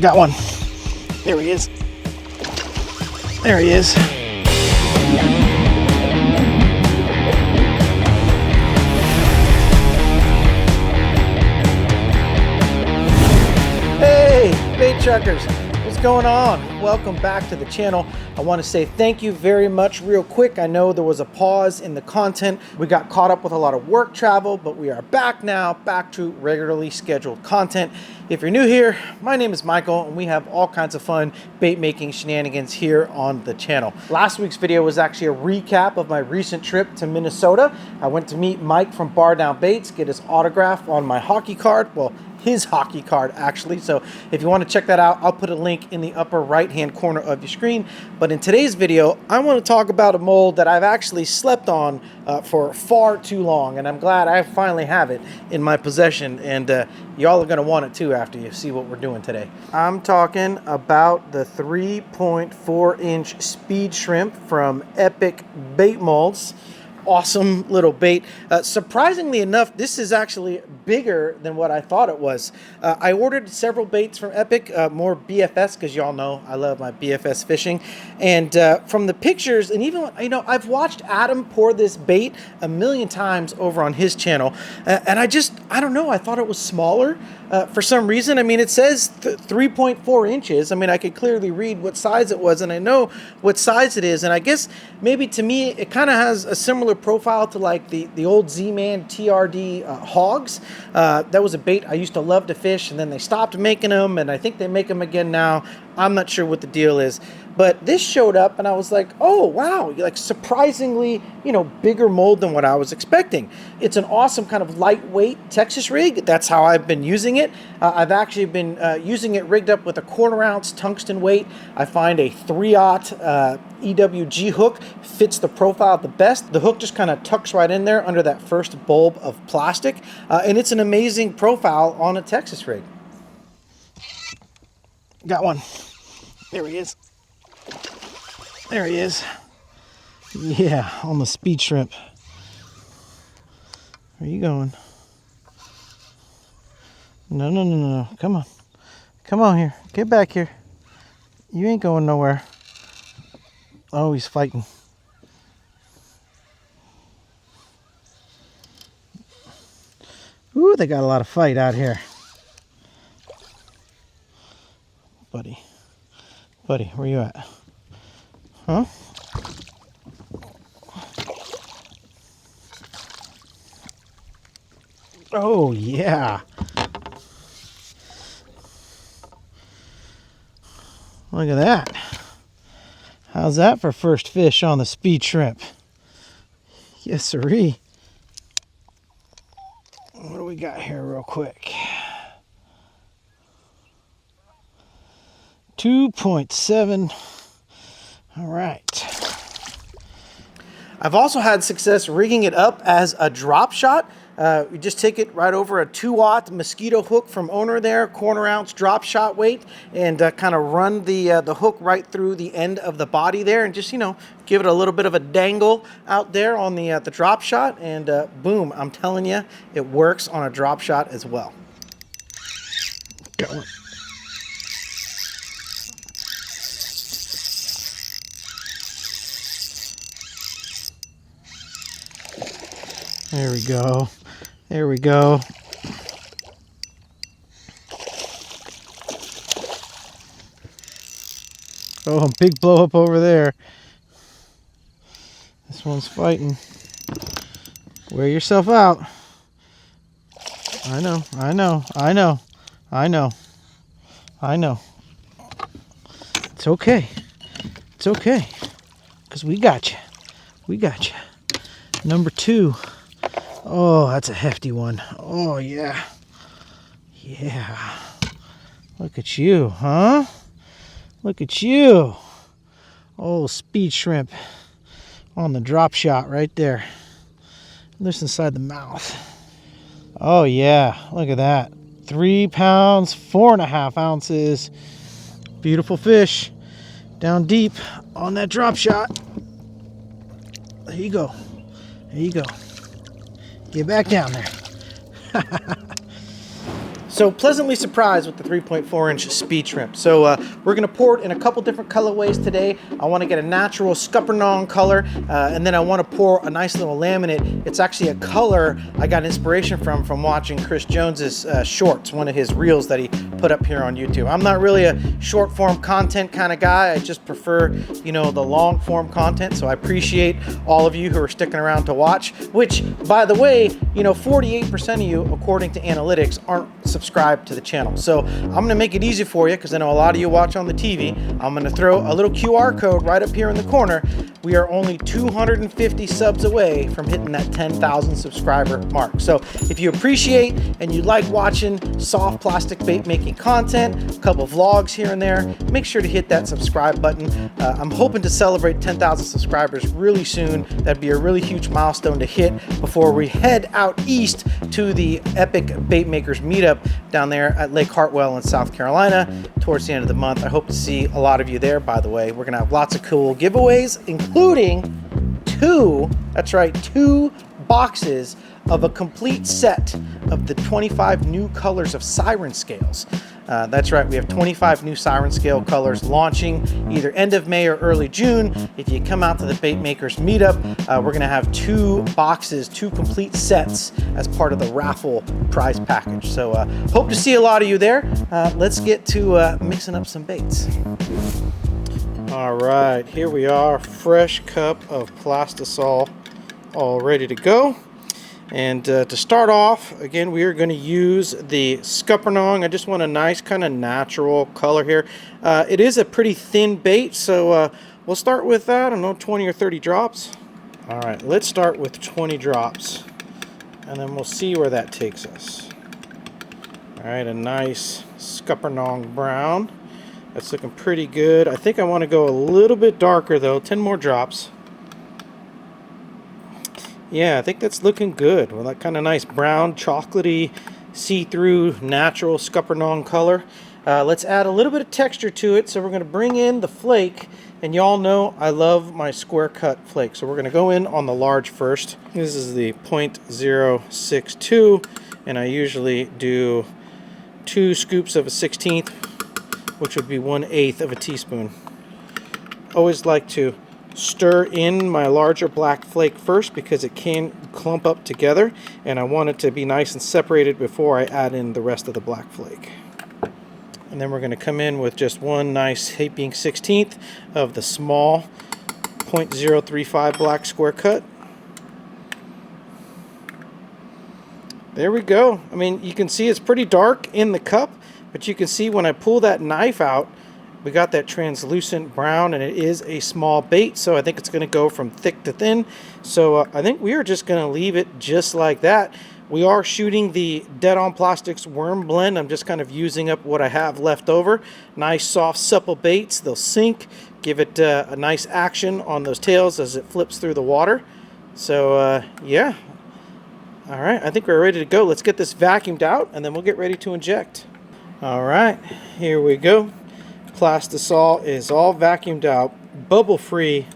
Got one. There he is. There he is. Hey, bait chuckers. What's going on? Welcome back to the channel. I want to say thank you very much real quick. I know there was a pause in the content. We got caught up with a lot of work travel, but we are back now, back to regularly scheduled content. If you're new here, my name is Michael, and we have all kinds of fun bait making shenanigans here on the channel. Last week's video was actually a recap of my recent trip to Minnesota. I went to meet Mike from Bar Down Baits, get his autograph on my hockey card. Well, his hockey card actually. So if you want to check that out, I'll put a link in the upper right hand corner of your screen. But in today's video, I want to talk about a mold that I've actually slept on for far too long, and I'm glad I finally have it in my possession, and y'all are going to want it too after you see what we're doing today. I'm talking about the 3.4 inch speed shrimp from Epic Bait Molds. Awesome little bait. Surprisingly enough, this is actually bigger than what I thought it was. I ordered several baits from Epic, more BFS, because y'all know I love my BFS fishing. And from the pictures, and even, I've watched Adam pour this bait a million times over on his channel. And I don't know, I thought it was smaller for some reason. I mean, it says 3.4 inches. I mean, I could clearly read what size it was, and I know what size it is. And I guess maybe to me, it kind of has a similar profile to like the old Z-Man TRD hogs. That was a bait I used to love to fish, and then they stopped making them, and I think they make them again now. I'm not sure what the deal is, but this showed up and I was like, oh wow, like surprisingly, bigger mold than what I was expecting. It's an awesome kind of lightweight Texas rig. That's how I've been using it. I've actually been using it rigged up with a 1/4 ounce tungsten weight. I find a 3/0 EWG hook fits the profile the best. The hook just kind of tucks right in there under that first bulb of plastic, and it's an amazing profile on a Texas rig. Got one. There he is. There he is. Yeah, on the speed shrimp. Where are you going? No. Come on. Come on here. Get back here. You ain't going nowhere. Oh, he's fighting. Ooh, they got a lot of fight out here. Buddy, where you at? Huh? Oh, yeah. Look at that. How's that for first fish on the speed shrimp? Yes, sirree. What do we got here real quick? 2.7. All right. I've also had success rigging it up as a drop shot. You just take it right over a 2/0 mosquito hook from owner there, 1/4 ounce drop shot weight, and kind of run the hook right through the end of the body there, and just give it a little bit of a dangle out there on the drop shot, and boom! I'm telling you, it works on a drop shot as well. Got one. There we go. There we go. Oh, big blow up over there. This one's fighting. Wear yourself out. I know. It's okay. It's okay. Because we got you. Number 2. Oh, that's a hefty one. Oh, yeah. Look at you, huh? Look at you. Oh, speed shrimp on the drop shot right there. Just inside the mouth. Oh, yeah. Look at that. 3 pounds, 4.5 ounces. Beautiful fish. Down deep on that drop shot. There you go. Get back down there. So pleasantly surprised with the 3.4-inch speed shrimp. So we're going to pour it in a couple different colorways today. I want to get a natural Scuppernong color, and then I want to pour a nice little laminate. It's actually a color I got inspiration from watching Chris Jones's shorts, one of his reels that he put up here on YouTube. I'm not really a short form content kind of guy. I just prefer, you know, the long form content. So I appreciate all of you who are sticking around to watch, which, by the way, you know, 48% of you, according to analytics, aren't subscribed to the channel. So I'm going to make it easy for you, because I know a lot of you watch on the TV. I'm going to throw a little QR code right up here in the corner. We are only 250 subs away from hitting that 10,000 subscriber mark. So if you appreciate and you like watching soft plastic bait making content, a couple vlogs here and there, make sure to hit that subscribe button. I'm hoping to celebrate 10,000 subscribers really soon. That'd be a really huge milestone to hit before we head out east to the epic bait makers meetup down there at Lake Hartwell in South Carolina towards the end of the month. I hope to see a lot of you there, by the way. We're gonna have lots of cool giveaways, including two boxes of a complete set of the 25 new colors of siren scales. That's right, we have 25 new siren scale colors launching either end of May or early June. If you come out to the Bait Makers meetup, we're gonna have two boxes, two complete sets as part of the raffle prize package. So hope to see a lot of you there. Let's get to mixing up some baits. All right, here we are, fresh cup of Plastisol all ready to go. And to start off, again, we are going to use the Scuppernong. I just want a nice kind of natural color here. It is a pretty thin bait, so we'll start with, I don't know, 20 or 30 drops. All right, let's start with 20 drops, and then we'll see where that takes us. All right, a nice Scuppernong brown. That's looking pretty good. I think I want to go a little bit darker, though. 10 more drops. Yeah, I think that's looking good. Well, that kind of nice brown, chocolatey, see-through, natural Scuppernong color. Let's add a little bit of texture to it. So we're going to bring in the flake. And y'all know I love my square cut flake. So we're going to go in on the large first. This is the 0.062. And I usually do 2 scoops of a 1/16, which would be 1/8 of a teaspoon. Always like to stir in my larger black flake first, because it can clump up together, and I want it to be nice and separated before I add in the rest of the black flake. And then we're going to come in with just one nice heaping 1/16 of the small 0.035 black square cut. There we go. I mean, you can see it's pretty dark in the cup, but you can see when I pull that knife out, we got that translucent brown, and it is a small bait, so I think it's going to go from thick to thin. So I think we are just going to leave it just like that. We are shooting the Dead on Plastics worm blend. I'm just kind of using up what I have left over. Nice, soft, supple baits. They'll sink, give it a nice action on those tails as it flips through the water. So yeah. All right, I think we're ready to go. Let's get this vacuumed out, and then we'll get ready to inject. All right, here we go. Plastisol is all vacuumed out, bubble free,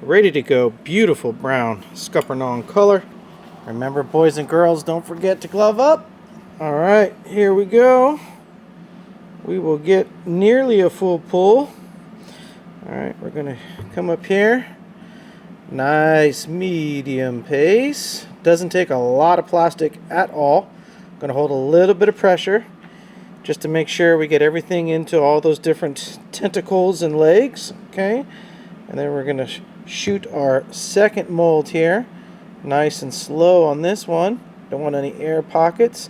ready to go. Beautiful brown Scuppernong color. Remember, boys and girls, don't forget to glove up. All right, here we go. We will get nearly a full pull. All right, we're gonna come up here. Nice medium pace. Doesn't take a lot of plastic at all. Gonna hold a little bit of pressure, just to make sure we get everything into all those different tentacles and legs, okay? And then we're gonna shoot our second mold here. Nice and slow on this one. Don't want any air pockets.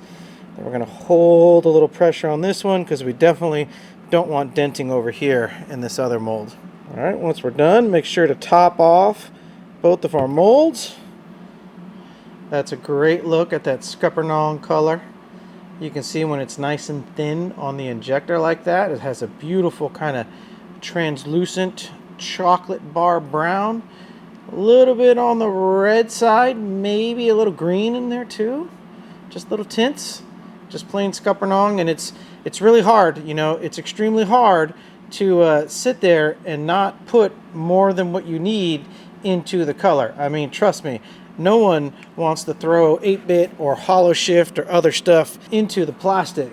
Then we're gonna hold a little pressure on this one, because we definitely don't want denting over here in this other mold. All right, once we're done, make sure to top off both of our molds. That's a great look at that Scuppernong color. You can see when it's nice and thin on the injector like that, it has a beautiful kind of translucent chocolate bar brown. A little bit on the red side, maybe a little green in there too. Just little tints, just plain Scuppernong. And it's really hard, you know, it's extremely hard to sit there and not put more than what you need into the color. I mean, trust me, No one wants to throw 8-bit or hollow shift or other stuff into the plastic.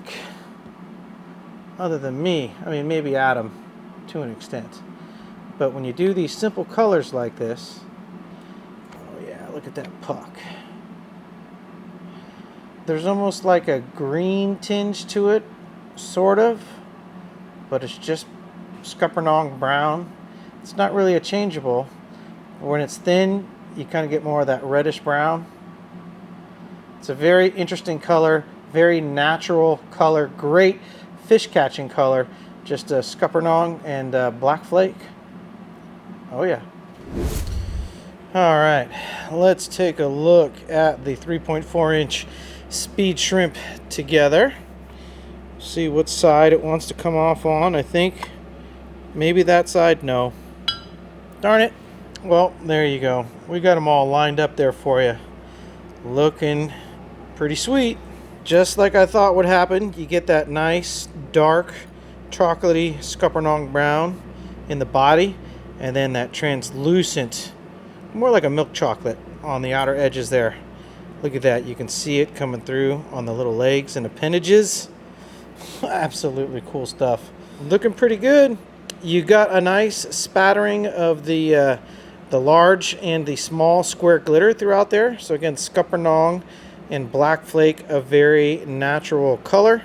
Other than me. I mean, maybe Adam to an extent. But when you do these simple colors like this, oh yeah, look at that puck. There's almost like a green tinge to it, sort of, but it's just Scuppernong brown. It's not really a changeable. When it's thin, you kind of get more of that reddish brown. It's a very interesting color, very natural color, great fish catching color. Just a Scuppernong and black flake. Oh yeah. All right, let's take a look at the 3.4-inch speed shrimp together. See what side it wants to come off on. I think maybe that side. No. Darn it. Well, there you go. We got them all lined up there for you. Looking pretty sweet. Just like I thought would happen, you get that nice, dark, chocolatey Scuppernong brown in the body, and then that translucent, more like a milk chocolate on the outer edges there. Look at that. You can see it coming through on the little legs and appendages. Absolutely cool stuff. Looking pretty good. You got a nice spattering of the large and the small square glitter throughout there. So again, Scuppernong and black flake, a very natural color.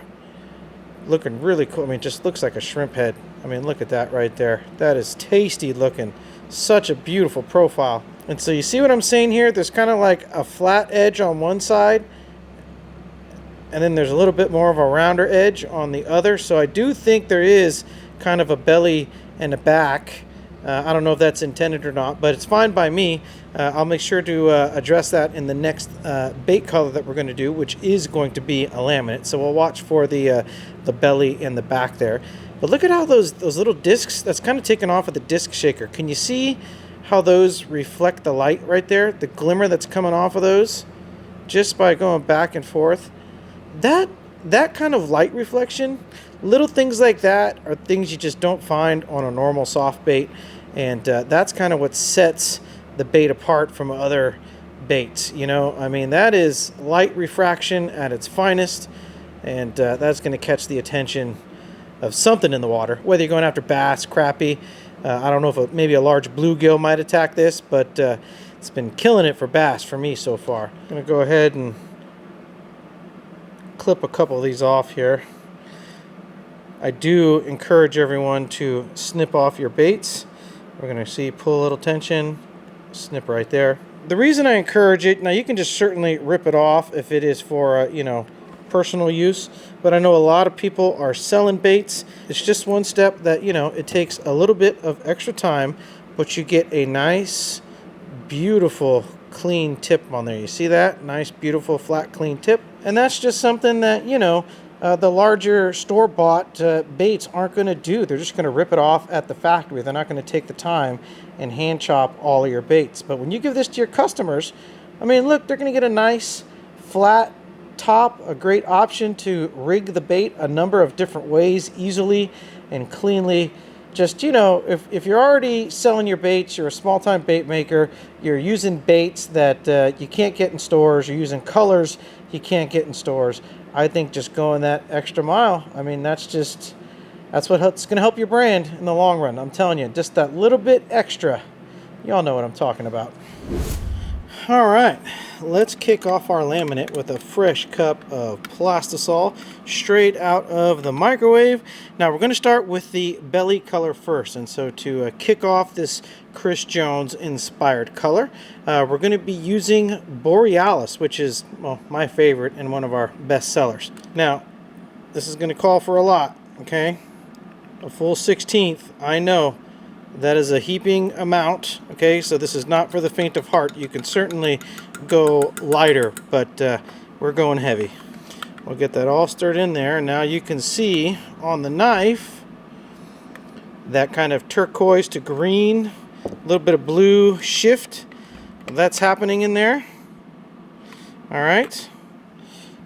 Looking really cool. I mean, it just looks like a shrimp head. I mean, look at that right there. That is tasty looking. Such a beautiful profile. And so you see what I'm saying here? There's kind of like a flat edge on one side, and then there's a little bit more of a rounder edge on the other. So I do think there is kind of a belly and a back. I don't know if that's intended or not, but it's fine by me. I'll make sure to address that in the next bait color that we're going to do, which is going to be a laminate. So we'll watch for the belly and the back there. But look at how those little discs, that's kind of taken off of the disc shaker. Can you see how those reflect the light right there? The glimmer that's coming off of those just by going back and forth. That kind of light reflection, little things like that are things you just don't find on a normal soft bait. And that's kind of what sets the bait apart from other baits. You know, I mean, that is light refraction at its finest. And that's going to catch the attention of something in the water, whether you're going after bass, crappie. I don't know if maybe a large bluegill might attack this, but it's been killing it for bass for me so far. I'm going to go ahead and clip a couple of these off here. I do encourage everyone to snip off your baits. We're going to see, pull a little tension, snip right there. The reason I encourage it, now you can just certainly rip it off if it is for, personal use, but I know a lot of people are selling baits. It's just one step that, it takes a little bit of extra time, but you get a nice, beautiful, clean tip on there. You see that? Nice, beautiful, flat, clean tip. And that's just something that, the larger store-bought baits aren't going to do. They're just going to rip it off at the factory. They're not going to take the time and hand chop all of your baits. But when you give this to your customers, I mean, look, they're going to get a nice, flat top, a great option to rig the bait a number of different ways, easily and cleanly. Just, if you're already selling your baits, you're a small-time bait maker, you're using baits that you can't get in stores, you're using colors you can't get in stores, I think just going that extra mile, I mean, that's what's going to help your brand in the long run. I'm telling you, just that little bit extra. Y'all know what I'm talking about. All right, let's kick off our laminate with a fresh cup of plastisol straight out of the microwave. Now we're going to start with the belly color first, and so to kick off this Chris Jones inspired color, we're going to be using Borealis, which is, well, my favorite and one of our best sellers. Now this is going to call for a lot, okay? A full 16th, I know. That is a heaping amount, okay? So this is not for the faint of heart. You can certainly go lighter, but we're going heavy. We'll get that all stirred in there. Now you can see on the knife that kind of turquoise to green, a little bit of blue shift. That's happening in there. All right.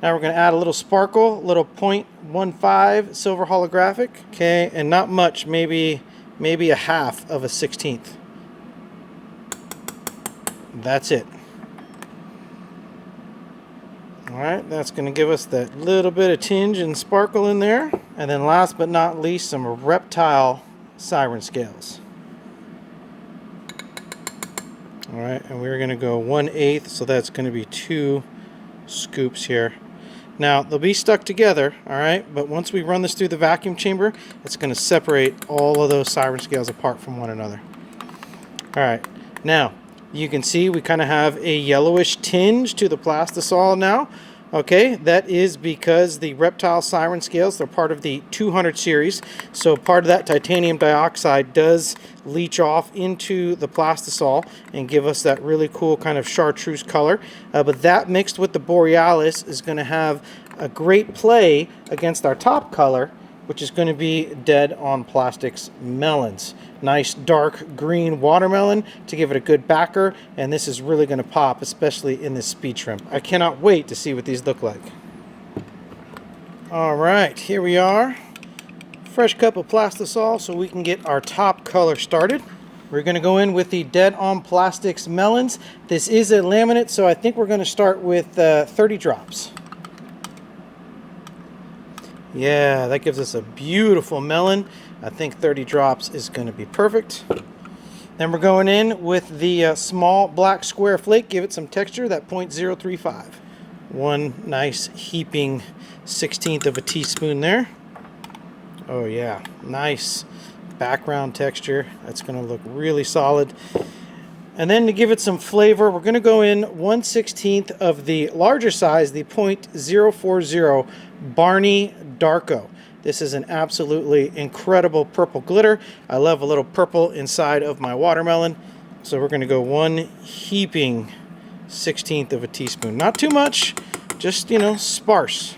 Now we're going to add a little sparkle, a little 0.15 silver holographic, okay? And not much, maybe a half of a 16th. That's it. All right, that's going to give us that little bit of tinge and sparkle in there. And then last but not least, some reptile siren scales. All right, and we're going to go 1/8, so that's going to be 2 scoops here. Now, they'll be stuck together, all right, but once we run this through the vacuum chamber, it's going to separate all of those siren scales apart from one another. All right, now, you can see we kind of have a yellowish tinge to the plastisol now. Okay, that is because the reptile siren scales, they're part of the 200 series. So part of that titanium dioxide does leach off into the plastisol and give us that really cool kind of chartreuse color. But that mixed with the borealis is going to have a great play against our top color, which is going to be Dead on Plastics melons. Nice dark green watermelon to give it a good backer, and this is really going to pop, especially in this speed shrimp. I cannot wait to see what these look like. All right, here we are. Fresh cup of plastisol so we can get our top color started. We're going to go in with the Dead on Plastics melons. This is a laminate, so I think we're going to start with 30 drops. Yeah, that gives us a beautiful melon. I think 30 drops is going to be perfect. Then we're going in with the small black square flake. Give it some texture, that 0.035. One nice heaping 1/16 of a teaspoon there. Oh yeah, nice background texture. That's going to look really solid. And then to give it some flavor, we're going to go in 1/16 of the larger size, the 0.040 Barney Darko. This is an absolutely incredible purple glitter. I love a little purple inside of my watermelon. So we're going to go 1 heaping 1/16 of a teaspoon. Not too much, just, you know, sparse.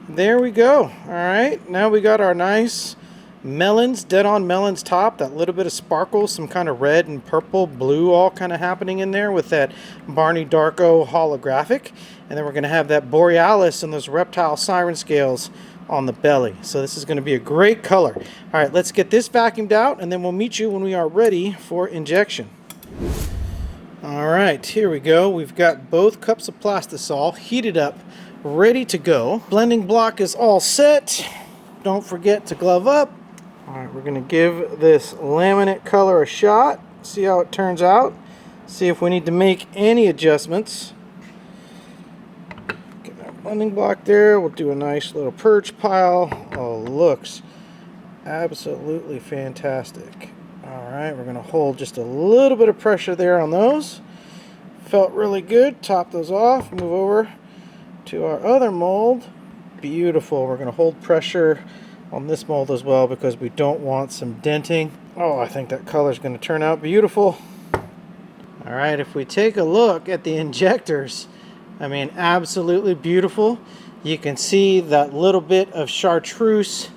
There we go. All right, now we got our nice melons, Dead on melons top, that little bit of sparkle, some kind of red and purple, blue all kind of happening in there with that Barney Darko holographic. And then we're going to have that borealis and those reptile siren scales on the belly. So this is going to be a great color. All right, let's get this vacuumed out and then we'll meet you when we are ready for injection. All right, here we go. We've got both cups of plastisol heated up, ready to go. Blending block is all set. Don't forget to glove up. All right, we're going to give this laminate color a shot, see how it turns out, see if we need to make any adjustments. Get that blending block there. We'll do a nice little purge pile. Oh, looks absolutely fantastic. All right, we're going to hold just a little bit of pressure there on those. Felt really good. Top those off, move over to our other mold. Beautiful. We're going to hold pressure on this mold as well because we don't want some denting. Oh, I think that color is going to turn out beautiful. All right, if we take a look at the injectors, I mean, absolutely beautiful. You can see that little bit of chartreuse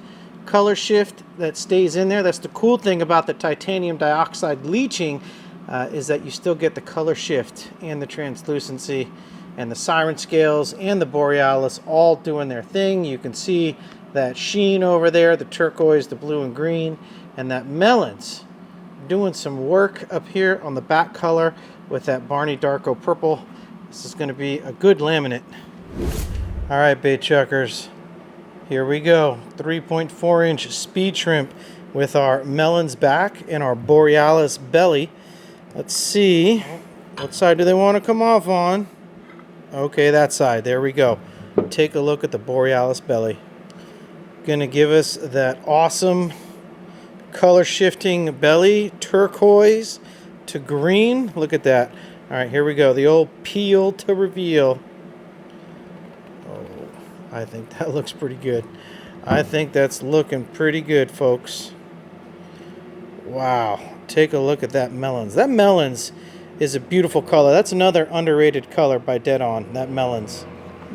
color shift that stays in there. That's the cool thing about the titanium dioxide leaching, is that you still get the color shift and the translucency, and the siren scales and the borealis all doing their thing. You can see that sheen over there, the turquoise, the blue and green, and that melons doing some work up here on the back color with that Barney Darko purple. This is going to be a good laminate. All right, bait chuckers, here we go. 3.4-inch speed shrimp with our melons back and our borealis belly. Let's see, what side do they want to come off on? Okay, that side. There we go. Take a look at the borealis belly. Going to give us that awesome color shifting belly, turquoise to green. Look at that. All right, here we go. The old peel to reveal. Oh, I think that looks pretty good. I think that's looking pretty good, folks. Wow. Take a look at that melons. That melons is a beautiful color. That's another underrated color by Dead On, that melons.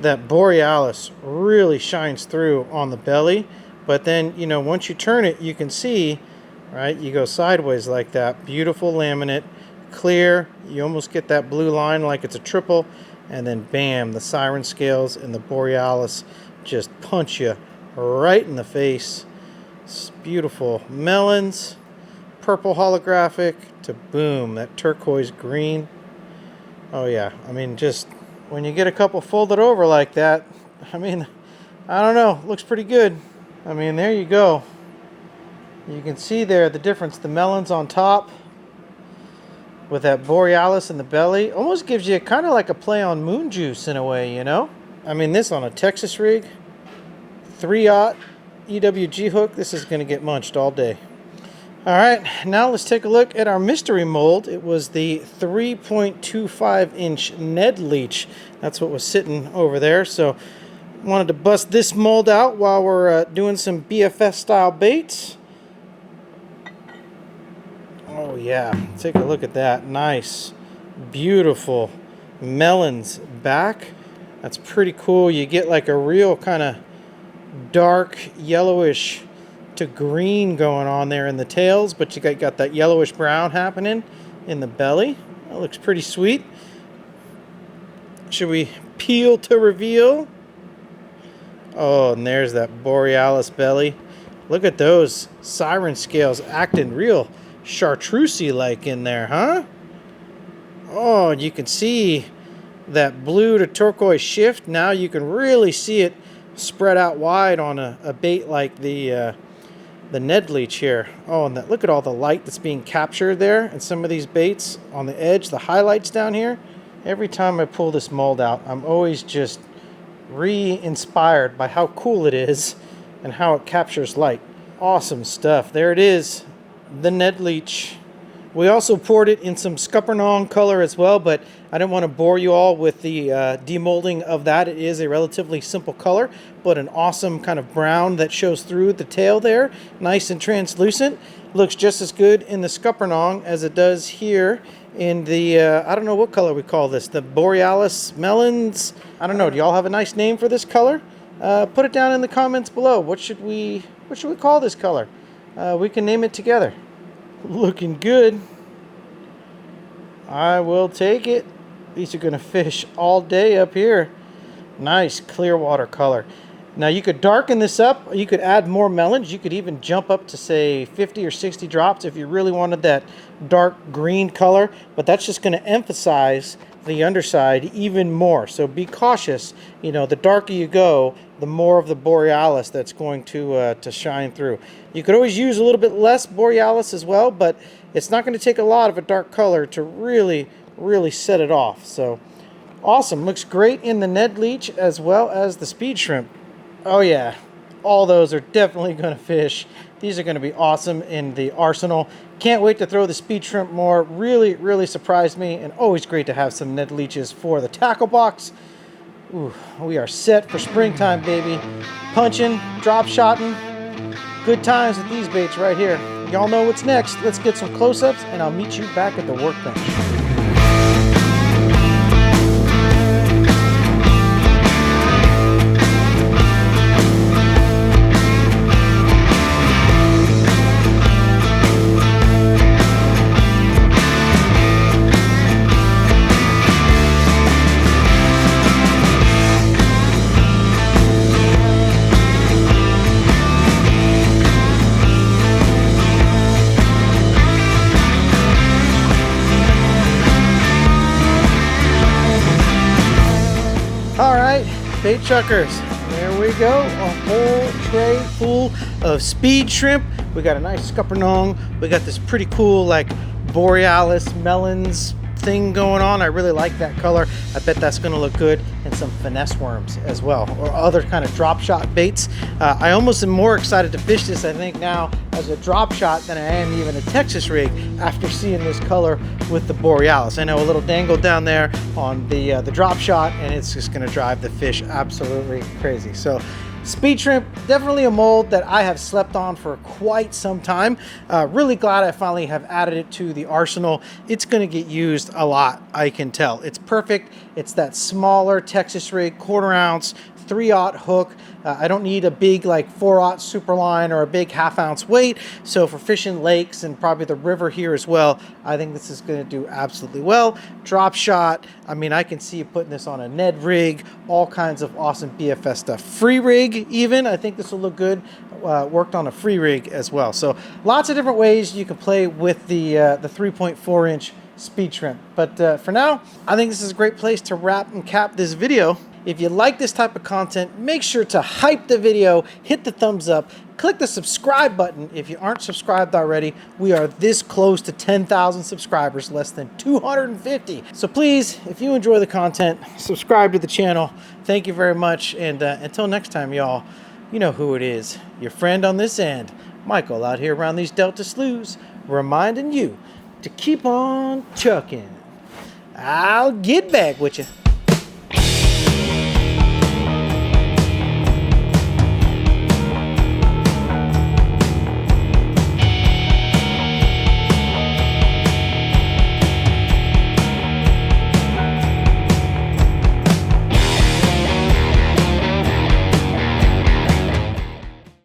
That borealis really shines through on the belly, but then, you know, once you turn it, you can see, right, you go sideways like that. Beautiful laminate, clear. You almost get that blue line like it's a triple, and then bam, the siren scales and the borealis just punch you right in the face. It's beautiful melons, purple holographic to boom, that turquoise green. Oh yeah, I mean, just when you get a couple folded over like that, I mean, I don't know, looks pretty good. I mean, there you go. You can see there the difference. The melons on top with that borealis in the belly almost gives you kind of like a play on moon juice in a way, you know? I mean, this on a Texas rig, 3/0 EWG hook, this is going to get munched all day. All right, now let's take a look at our mystery mold. It was the 3.25-inch Ned leech. That's what was sitting over there. So wanted to bust this mold out while we're doing some BFS style baits. Oh yeah, take a look at that. Nice, beautiful melons back. That's pretty cool. You get like a real kind of dark yellowish to green going on there in the tails, but you got that yellowish brown happening in the belly. That looks pretty sweet. Should we peel to reveal? Oh, and there's that borealis belly. Look at those siren scales acting real chartreusey like in there, huh? Oh, you can see that blue to turquoise shift. Now you can really see it spread out wide on a bait like the Ned leech here. Oh, and look at all the light that's being captured there and some of these baits on the edge, the highlights down here. Every time I pull this mold out, I'm always just re-inspired by how cool it is and how it captures light. Awesome stuff. There it is, the Ned leech. We also poured it in some Scuppernong color as well, but I didn't want to bore you all with the demolding of that. It is a relatively simple color, but an awesome kind of brown that shows through the tail there. Nice and translucent. Looks just as good in the Scuppernong as it does here in the, I don't know what color we call this, the Borealis Melons. I don't know, do y'all have a nice name for this color? Put it down in the comments below. What should we call this color? We can name it together. Looking good. I will take it. These are going to fish all day up here. Nice clear water color. Now you could darken this up. You could add more melons. You could even jump up to say 50 or 60 drops if you really wanted that dark green color. But that's just going to emphasize the underside even more. So be cautious. You know, the darker you go, the more of the borealis that's going to shine through. You could always use a little bit less borealis as well, but it's not going to take a lot of a dark color to really set it off. So awesome. Looks great in the Ned leech as well as the speed shrimp. Oh yeah, all those are definitely going to fish. These are going to be awesome in the arsenal. Can't wait to throw the speed shrimp more. Really surprised me, and always great to have some Ned leeches for the tackle box. Ooh, we are set for springtime, baby. Punching, drop shotting. Good times with these baits right here. Y'all know what's next. Let's get some close-ups, and I'll meet you back at the workbench. Bait chuckers, there we go, a whole tray full of speed shrimp. We got a nice Scuppernong. We got this pretty cool like borealis melons thing going on. I really like that color. I bet that's going to look good in some finesse worms as well, or other kind of drop shot baits. I almost am more excited to fish this, I think, now as a drop shot than I am even a Texas rig after seeing this color with the borealis. I know a little dangle down there on the drop shot, and it's just going to drive the fish absolutely crazy. So speed shrimp, definitely a mold that I have slept on for quite some time. Really glad I finally have added it to the arsenal. It's going to get used a lot, I can tell. It's perfect. It's that smaller Texas rig, 1/4 ounce, 3/0 hook. I don't need a big like 4/0 super line or a big 1/2 ounce weight. So for fishing lakes and probably the river here as well, I think this is going to do absolutely well. Drop shot. I mean, I can see you putting this on a Ned rig, all kinds of awesome BFS stuff. Free rig even, I think this will look good. Worked on a free rig as well. So lots of different ways you can play with the 3.4-inch speed shrimp. But for now, I think this is a great place to wrap and cap this video. If you like this type of content, make sure to hype the video, hit the thumbs up, click the subscribe button if you aren't subscribed already. We are this close to 10,000 subscribers, less than 250. So please, if you enjoy the content, subscribe to the channel. Thank you very much. And until next time, y'all, you know who it is. Your friend on this end, Michael, out here around these Delta sloughs, reminding you to keep on chucking. I'll get back with you.